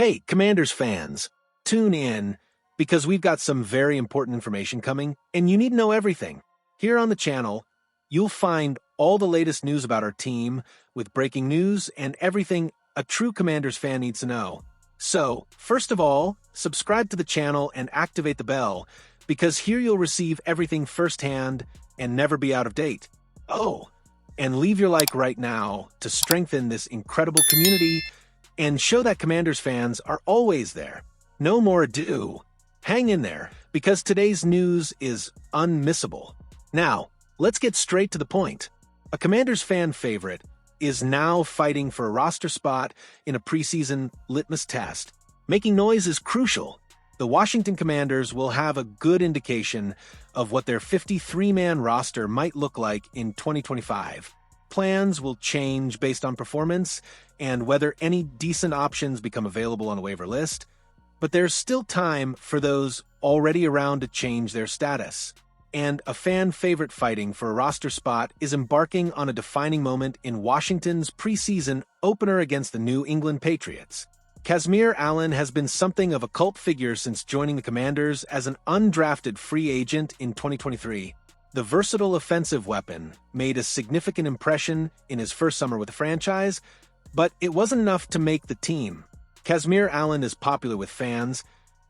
Hey, Commanders fans, tune in because we've got some very important information coming, and you need to know everything. Here on the channel, you'll find all the latest news about our team with breaking news and everything a true Commanders fan needs to know. So, first of all, subscribe to the channel and activate the bell, because here you'll receive everything firsthand and never be out of date. Oh, and leave your like right now to strengthen this incredible community and show that Commanders fans are always there. No more ado. Hang in there, because today's news is unmissable. Now, let's get straight to the point. A Commanders fan favorite is now fighting for a roster spot in a preseason litmus test. Making noise is crucial. The Washington Commanders will have a good indication of what their 53-man roster might look like in 2025. Plans will change based on performance and whether any decent options become available on a waiver list, but there's still time for those already around to change their status. And a fan favorite fighting for a roster spot is embarking on a defining moment in Washington's preseason opener against the New England Patriots. Kazmir Allen has been something of a cult figure since joining the Commanders as an undrafted free agent in 2023. The versatile offensive weapon made a significant impression in his first summer with the franchise, but it wasn't enough to make the team. Kazmir Allen is popular with fans,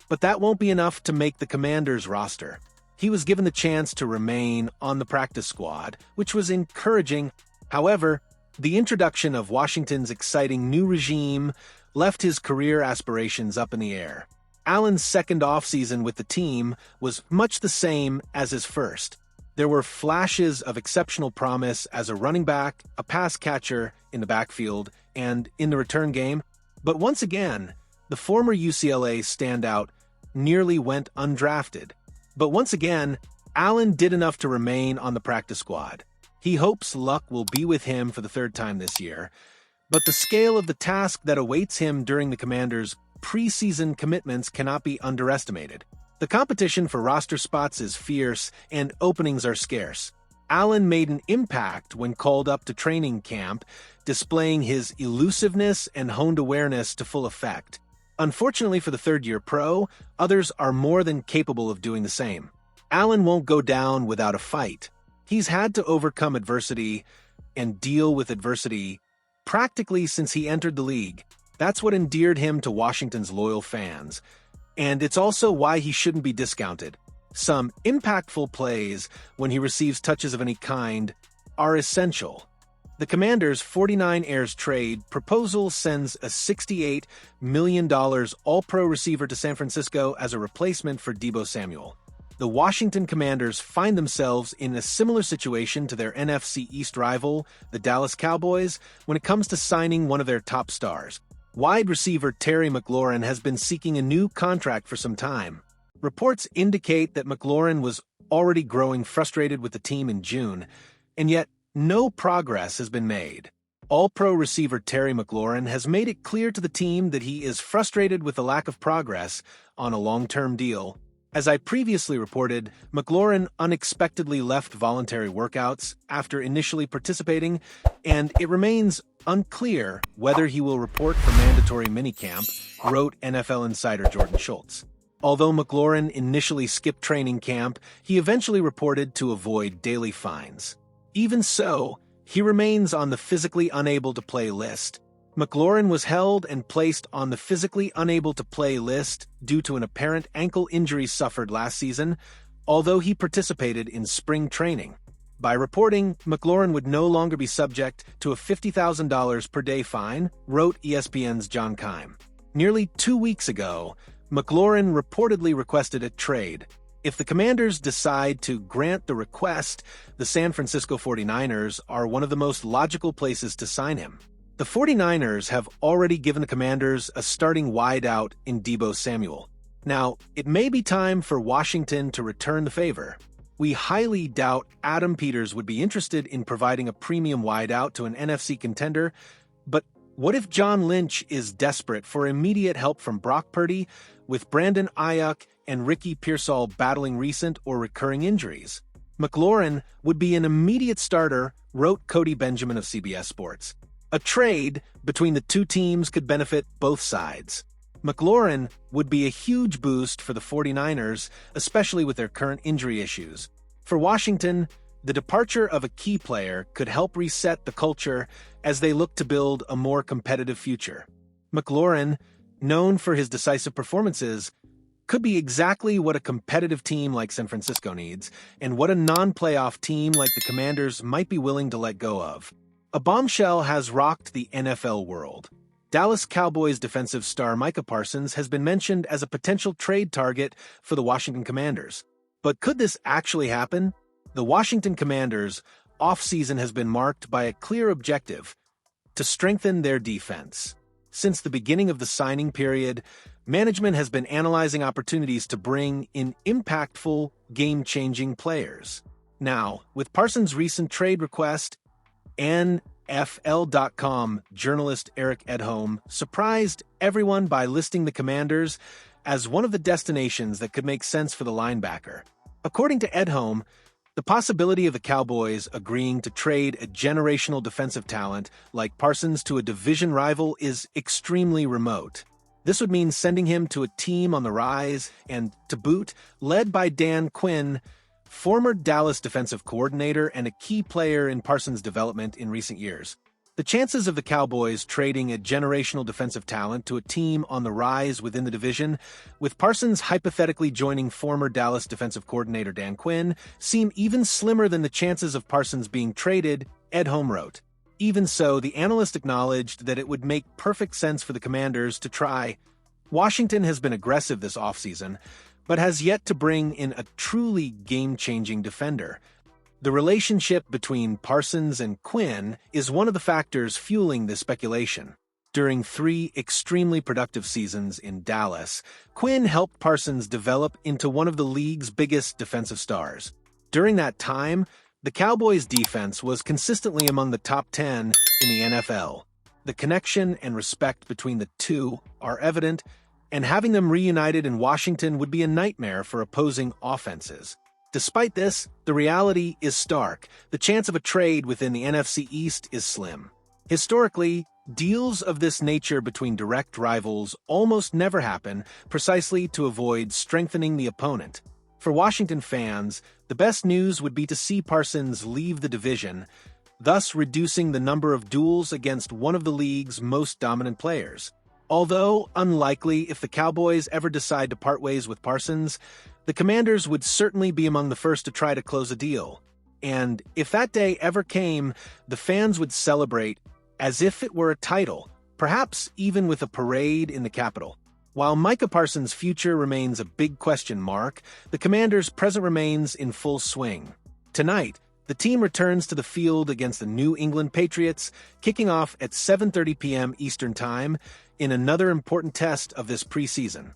but that won't be enough to make the Commanders roster. He was given the chance to remain on the practice squad, which was encouraging. However, the introduction of Washington's exciting new regime left his career aspirations up in the air. Allen's second offseason with the team was much the same as his first. There were flashes of exceptional promise as a running back, a pass catcher in the backfield, and in the return game. But once again, the former UCLA standout nearly went undrafted. But once again, Allen did enough to remain on the practice squad. He hopes luck will be with him for the third time this year, but the scale of the task that awaits him during the Commanders' preseason commitments cannot be underestimated. The competition for roster spots is fierce, and openings are scarce. Allen made an impact when called up to training camp, displaying his elusiveness and honed awareness to full effect. Unfortunately for the third-year pro, others are more than capable of doing the same. Allen won't go down without a fight. He's had to overcome adversity and deal with adversity practically since he entered the league. That's what endeared him to Washington's loyal fans. And it's also why he shouldn't be discounted. Some impactful plays, when he receives touches of any kind, are essential. The Commanders' 49ers trade proposal sends a $68 million All-Pro receiver to San Francisco as a replacement for Deebo Samuel. The Washington Commanders find themselves in a similar situation to their NFC East rival, the Dallas Cowboys, when it comes to signing one of their top stars. Wide receiver Terry McLaurin has been seeking a new contract for some time. Reports indicate that McLaurin was already growing frustrated with the team in June, and yet no progress has been made. All-Pro receiver Terry McLaurin has made it clear to the team that he is frustrated with the lack of progress on a long-term deal. As I previously reported, McLaurin unexpectedly left voluntary workouts after initially participating, and it remains unclear whether he will report for mandatory minicamp, wrote NFL insider Jordan Schultz. Although McLaurin initially skipped training camp, he eventually reported to avoid daily fines. Even so, he remains on the physically unable to play list. McLaurin was held and placed on the physically unable to play list due to an apparent ankle injury suffered last season, although he participated in spring training. By reporting, McLaurin would no longer be subject to a $50,000 per day fine, wrote ESPN's John Keim. Nearly 2 weeks ago, McLaurin reportedly requested a trade. If the Commanders decide to grant the request, the San Francisco 49ers are one of the most logical places to sign him. The 49ers have already given the Commanders a starting wideout in Deebo Samuel. Now, it may be time for Washington to return the favor. We highly doubt Adam Peters would be interested in providing a premium wideout to an NFC contender, but what if John Lynch is desperate for immediate help from Brock Purdy, with Brandon Ayuk and Ricky Pearsall battling recent or recurring injuries? McLaurin would be an immediate starter, wrote Cody Benjamin of CBS Sports. A trade between the two teams could benefit both sides. McLaurin would be a huge boost for the 49ers, especially with their current injury issues. For Washington, the departure of a key player could help reset the culture as they look to build a more competitive future. McLaurin, known for his decisive performances, could be exactly what a competitive team like San Francisco needs, and what a non-playoff team like the Commanders might be willing to let go of. A bombshell has rocked the NFL world. Dallas Cowboys defensive star Micah Parsons has been mentioned as a potential trade target for the Washington Commanders. But could this actually happen? The Washington Commanders' offseason has been marked by a clear objective: to strengthen their defense. Since the beginning of the signing period, management has been analyzing opportunities to bring in impactful, game-changing players. Now, with Parsons' recent trade request, NFL.com journalist Eric Edholm surprised everyone by listing the Commanders as one of the destinations that could make sense for the linebacker. According to Edholm, the possibility of the Cowboys agreeing to trade a generational defensive talent like Parsons to a division rival is extremely remote. This would mean sending him to a team on the rise and, to boot, led by Dan Quinn, former Dallas defensive coordinator and a key player in Parsons' development in recent years. The chances of the Cowboys trading a generational defensive talent to a team on the rise within the division, with Parsons hypothetically joining former Dallas defensive coordinator Dan Quinn, seem even slimmer than the chances of Parsons being traded, Edholm wrote. Even so, the analyst acknowledged that it would make perfect sense for the Commanders to try. Washington has been aggressive this offseason, but has yet to bring in a truly game-changing defender. The relationship between Parsons and Quinn is one of the factors fueling this speculation. During 3 extremely productive seasons in Dallas, Quinn helped Parsons develop into one of the league's biggest defensive stars. During that time, the Cowboys' defense was consistently among the top 10 in the NFL. The connection and respect between the two are evident, and having them reunited in Washington would be a nightmare for opposing offenses. Despite this, the reality is stark. The chance of a trade within the NFC East is slim. Historically, deals of this nature between direct rivals almost never happen, precisely to avoid strengthening the opponent. For Washington fans, the best news would be to see Parsons leave the division, thus reducing the number of duels against one of the league's most dominant players. Although unlikely if the Cowboys ever decide to part ways with Parsons, the Commanders would certainly be among the first to try to close a deal. And if that day ever came, the fans would celebrate as if it were a title, perhaps even with a parade in the Capitol. While Micah Parsons' future remains a big question mark, the Commanders' present remains in full swing. Tonight, the team returns to the field against the New England Patriots, kicking off at 7:30 p.m. Eastern Time in another important test of this preseason.